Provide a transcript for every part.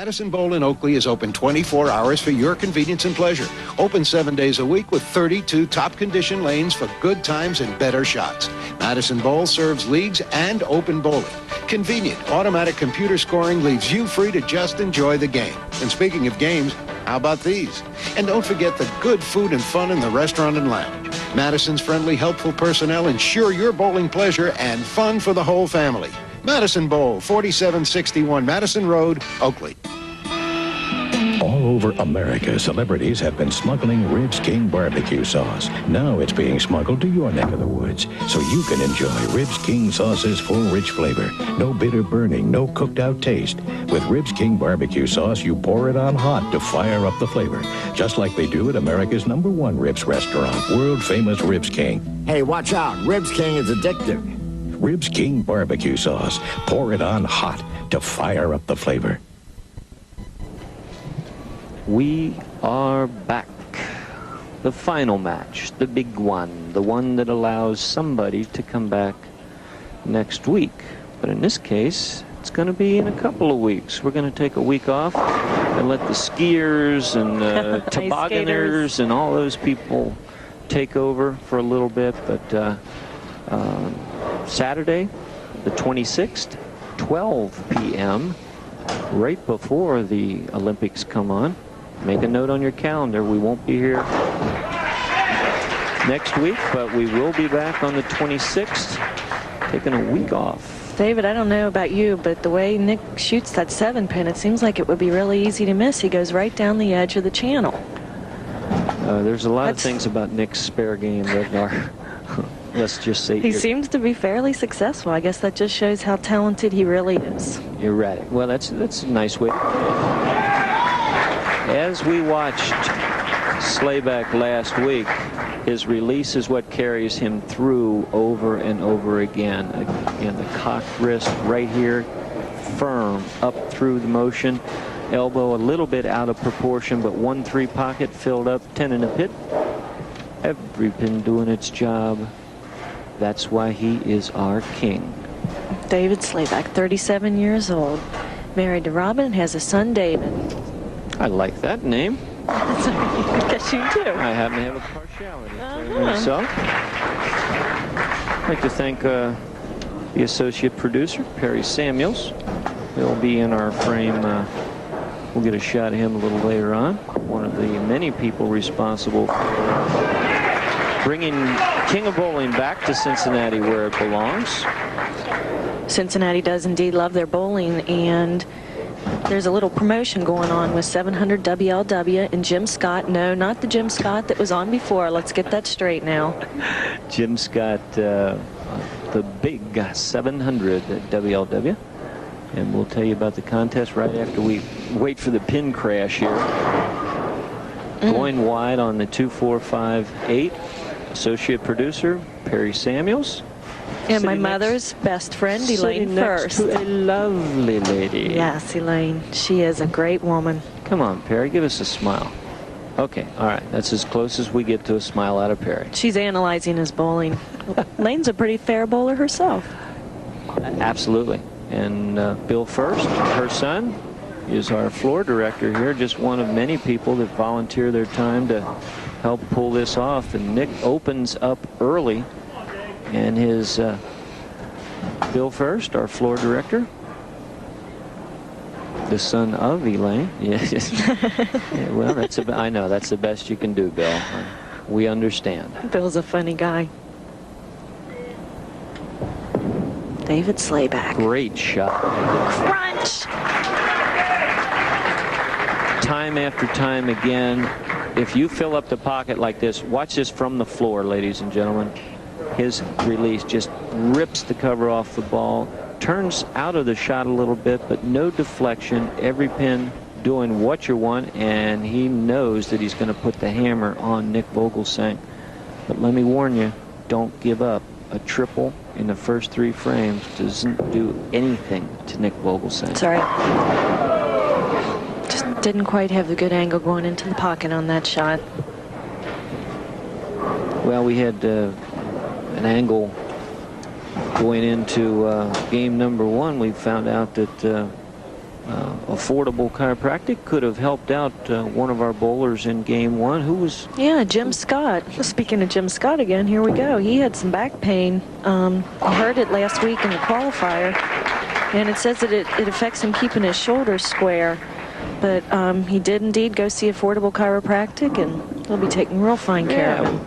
Madison Bowl in Oakley is open 24 hours for your convenience and pleasure. Open 7 days a week with 32 top condition lanes for good times and better shots. Madison Bowl serves leagues and open bowling. Convenient, automatic computer scoring leaves you free to just enjoy the game. And speaking of games, how about these? And don't forget the good food and fun in the restaurant and lounge. Madison's friendly, helpful personnel ensure your bowling pleasure and fun for the whole family. Madison Bowl, 4761 Madison Road, Oakley. All over America, celebrities have been smuggling Ribs King barbecue sauce. Now it's being smuggled to your neck of the woods, so you can enjoy Ribs King sauce's full, rich flavor. No bitter burning, no cooked out taste. With Ribs King barbecue sauce, you pour it on hot to fire up the flavor, just like they do at America's #1 ribs restaurant, world-famous Ribs King. Hey, watch out. Ribs King is addictive. Ribs King barbecue sauce. Pour it on hot to fire up the flavor. We are back. The final match, the big one, the one that allows somebody to come back next week. But in this case, it's going to be in a couple of weeks. We're going to take a week off and let the skiers and tobogganers and all those people take over for a little bit. But Saturday, the 26th, 12 p.m., right before the Olympics come on. Make a note on your calendar. We won't be here next week, but we will be back on the 26th, taking a week off. David, I don't know about you, but the way Nick shoots that 7-pin, it seems like it would be really easy to miss. He goes right down the edge of the channel. There's a lot of things about Nick's spare game that are, let's just say. He seems to be fairly successful. I guess that just shows how talented he really is. Erratic. Well, that's a nice way. As we watched Slayback last week, his release is what carries him through over and over again. Again, the cocked wrist right here, firm up through the motion. Elbow a little bit out of proportion, but 1-3 pocket filled up, 10 in a pit. Every pin doing its job. That's why he is our king. David Slayback, 37 years old, married to Robin, has a son, David. I like that name. I guess you do. I happen to have a partiality for myself. I'd like to thank the associate producer, Perry Samuels. He'll be in our frame. We'll get a shot of him a little later on. One of the many people responsible for bringing King of Bowling back to Cincinnati where it belongs. Cincinnati does indeed love their bowling, and there's a little promotion going on with 700 WLW and Jim Scott. No, not the Jim Scott that was on before. Let's get that straight now. Jim Scott, the big 700 WLW. And we'll tell you about the contest right after we wait for the pin crash here. Going wide on the 2-4-5-8. Associate producer, Perry Samuels. And my mother's best friend, Elaine First. To a lovely lady. Yes, Elaine. She is a great woman. Come on, Perry, give us a smile. Okay, all right. That's as close as we get to a smile out of Perry. She's analyzing his bowling. Elaine's a pretty fair bowler herself. Absolutely. And Bill First, her son, is our floor director here, just one of many people that volunteer their time to help pull this off. And Nick opens up early, and his Bill First, our floor director, the son of Elaine. Yes. Yeah, well, I know that's the best you can do, Bill. We understand. Bill's a funny guy. David Slayback. Great shot. Crunch! Time after time again, if you fill up the pocket like this, watch this from the floor, ladies and gentlemen. His release just rips the cover off the ball, turns out of the shot a little bit, but no deflection. Every pin doing what you want, and he knows that he's going to put the hammer on Nick Vogelgesang. But let me warn you, don't give up. A triple in the first 3 frames doesn't do anything to Nick Vogelgesang. Sorry. Just didn't quite have the good angle going into the pocket on that shot. Well, we had an angle going into game number 1. We found out that Affordable Chiropractic could have helped out one of our bowlers in game one. Who was? Yeah, Jim Scott. Speaking of Jim Scott again, here we go. He had some back pain. I heard it last week in the qualifier, and it says that it affects him keeping his shoulders square. But he did indeed go see Affordable Chiropractic, and they'll be taking real fine care of him.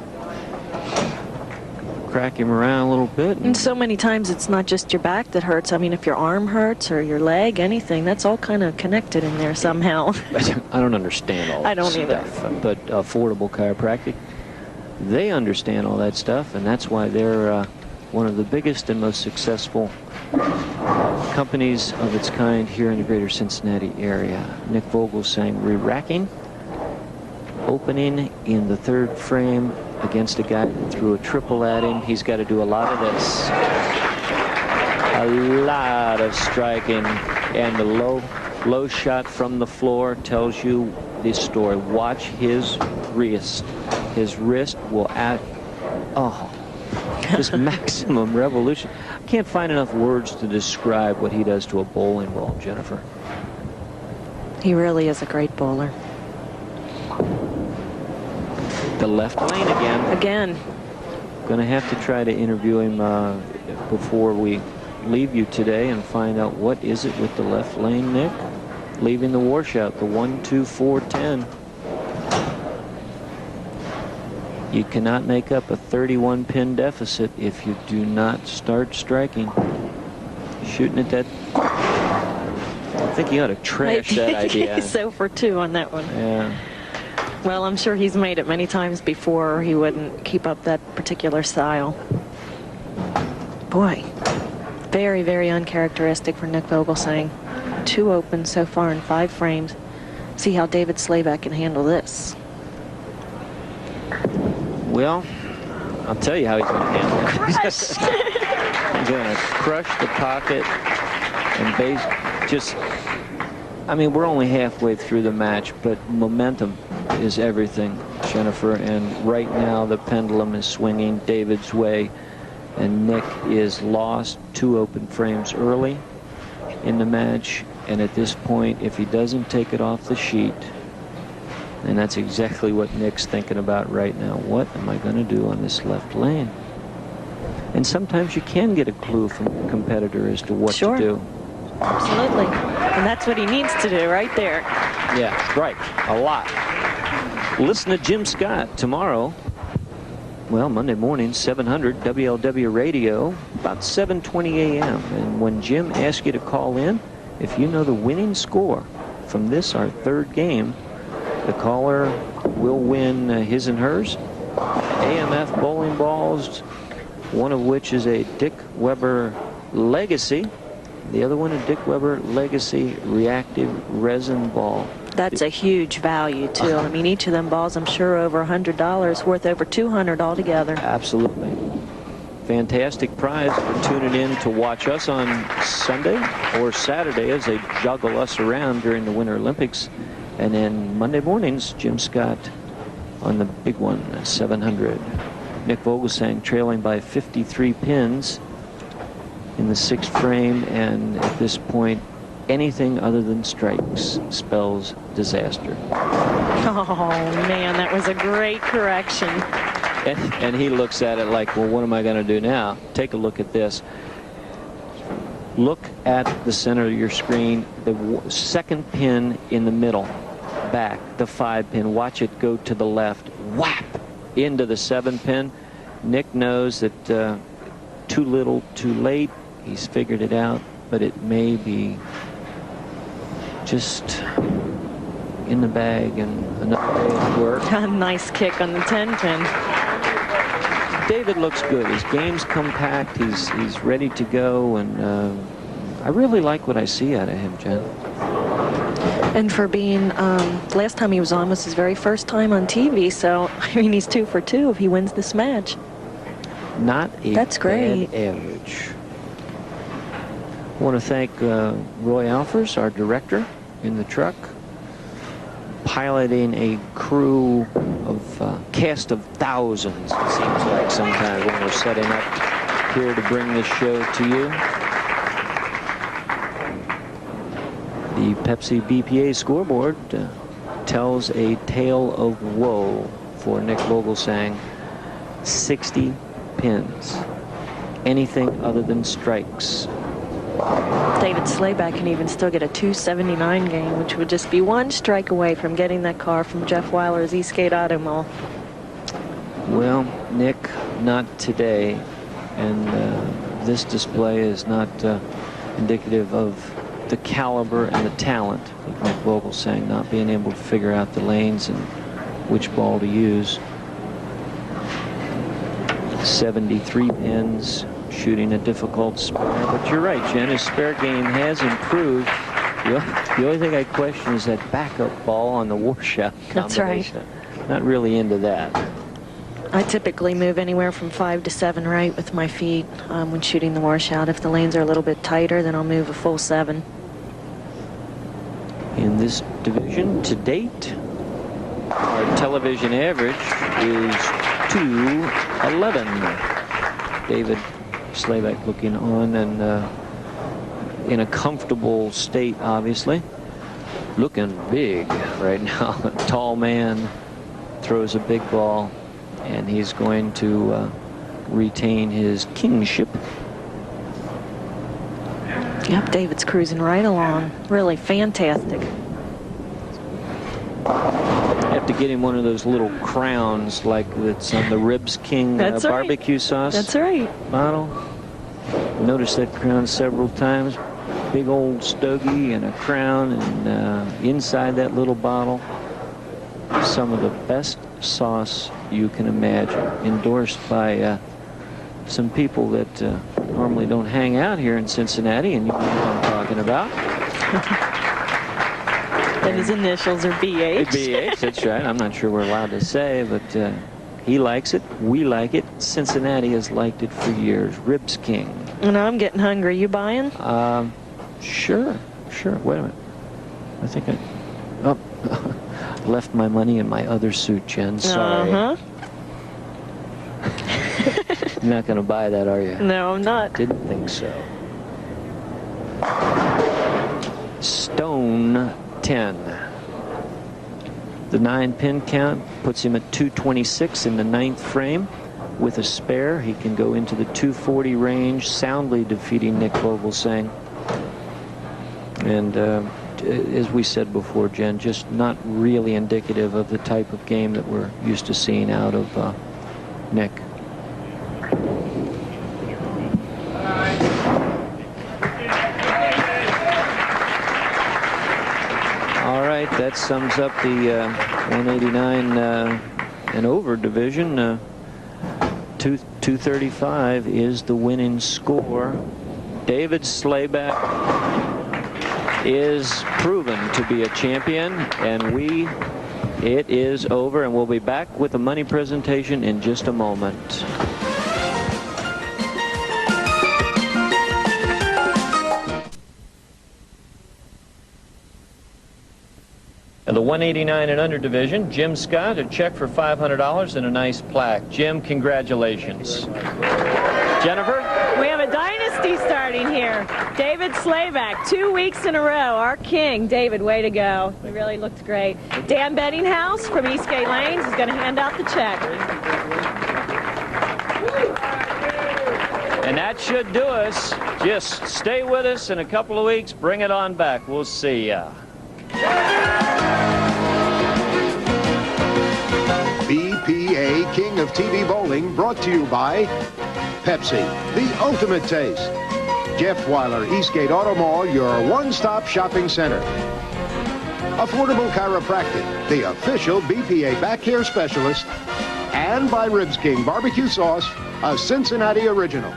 Crack him around a little bit. And so many times it's not just your back that hurts. I mean, if your arm hurts or your leg, anything, that's all kind of connected in there somehow. I don't understand all that I don't either. stuff. But Affordable Chiropractic, they understand all that stuff, and that's why they're one of the biggest and most successful companies of its kind here in the greater Cincinnati area. Nick Vogelgesang re-racking, opening in the third frame against a guy that threw a triple at him. He's got to do a lot of this. A lot of striking, and the low shot from the floor tells you this story. Watch his wrist. His wrist will add, this maximum revolution. I can't find enough words to describe what he does to a bowling ball, Jennifer. He really is a great bowler. The left lane again. Again. Going to have to try to interview him before we leave you today and find out what is it with the left lane, Nick. Leaving the washout, the 1, 2, 4, 10. You cannot make up a 31 pin deficit if you do not start striking. Shooting at that. I think you ought to trash that idea. He's 0 for 2 on that one. Yeah. Well, I'm sure he's made it many times before, or he wouldn't keep up that particular style. Boy, very, very uncharacteristic for Nick Vogelgesang. 2 opens so far in 5 frames. See how David Slayback can handle this. Well, I'll tell you how he's going to handle it. He's going to crush the pocket and I mean, we're only halfway through the match, but momentum is everything, Jennifer, and right now the pendulum is swinging David's way, and Nick is lost 2 open frames early in the match, and at this point, if he doesn't take it off the sheet, and that's exactly what Nick's thinking about right now. What am I going to do on this left lane? And sometimes you can get a clue from a competitor as to what to do. Absolutely. And that's what he needs to do right there. Yeah, right. A lot. Listen to Jim Scott tomorrow. Well, Monday morning, 700 WLW radio, about 7:20 a.m. And when Jim asks you to call in, if you know the winning score from this, our third game, the caller will win his and hers AMF bowling balls, one of which is a Dick Weber Legacy. The other one, a Dick Weber Legacy reactive resin ball. That's a huge value, too. I mean, each of them balls, I'm sure, over $100, worth over $200 altogether. Absolutely. Fantastic prize for tuning in to watch us on Sunday or Saturday as they juggle us around during the Winter Olympics. And then Monday mornings, Jim Scott on the big one, 700. Nick Vogelgesang trailing by 53 pins in the 6th frame, and at this point, anything other than strikes spells disaster. Oh, man, that was a great correction. And he looks at it like, well, what am I going to do now? Take a look at this. Look at the center of your screen, the second pin in the middle, back, the 5 pin. Watch it go to the left, whap, into the 7 pin. Nick knows that too little, too late. He's figured it out, but it may be just in the bag and another day's work. A nice kick on the 10 pin. David looks good. His game's compact. He's ready to go, and I really like what I see out of him, Jen. And for being, last time he was on was his very first time on TV, so, I mean, he's 2 for 2 if he wins this match. Not a That's great. bad average. I want to thank Roy Alfers, our director in the truck, piloting a crew of cast of thousands, it seems like sometimes when we're setting up here to bring this show to you. The Pepsi BPA scoreboard tells a tale of woe for Nick Vogelgesang. 60 pins. Anything other than strikes. David Slayback can even still get a 279 game, which would just be one strike away from getting that car from Jeff Weiler's Eastgate Auto Mall. Well, Nick, not today. And this display is not indicative of the caliber and the talent of Nick Vogelgesang, not being able to figure out the lanes and which ball to use. 73 pins, shooting a difficult spare. But you're right, Jen, his spare game has improved. The only thing I question is that backup ball on the washout combination. That's right. Not really into that. I typically move anywhere from 5 to 7 right with my feet when shooting the washout. If the lanes are a little bit tighter, then I'll move a full 7. In this division, to date, our television average is 211. David Slayback looking on and in a comfortable state, obviously. Looking big right now. A tall man throws a big ball, and he's going to retain his kingship. Yep, David's cruising right along. Really fantastic. Have to get him one of those little crowns like that's on the Ribs King That's right. barbecue sauce That's right. bottle. Noticed that crown several times. Big old stogie and a crown, and inside that little bottle, some of the best sauce you can imagine, endorsed by some people that normally don't hang out here in Cincinnati, and you know what I'm talking about. And his initials are BH. BH, that's right. I'm not sure we're allowed to say, but he likes it. We like it. Cincinnati has liked it for years. Ribs King. And I'm getting hungry. You buying? Sure. Wait a minute. I think I left my money in my other suit, Jen. Sorry. You're not going to buy that, are you? No, I'm not. Didn't think so. Stone 10. The 9-pin count puts him at 226 in the 9th frame. With a spare, he can go into the 240 range, soundly defeating Nick Vogelgesang. And as we said before, Jen, just not really indicative of the type of game that we're used to seeing out of Nick. All right, that sums up the 189 and over division. 235 is the winning score. David Slayback is proven to be a champion, and it is over, and we'll be back with the money presentation in just a moment. In the 189 and under division, Jim Scott, a check for $500 and a nice plaque. Jim, congratulations. Jennifer? We have a dynasty starting here. David Slayback, 2 weeks in a row. Our king. David, way to go. He really looked great. Dan Bettinghouse from Eastgate Lanes is going to hand out the check. And that should do us. Just stay with us in a couple of weeks. Bring it on back. We'll see ya. BPA King of TV Bowling brought to you by Pepsi, the ultimate taste. Jeff Weiler, Eastgate Auto Mall, your one-stop shopping center. Affordable Chiropractic, the official BPA back care specialist. And by Ribs King Barbecue Sauce, a Cincinnati original.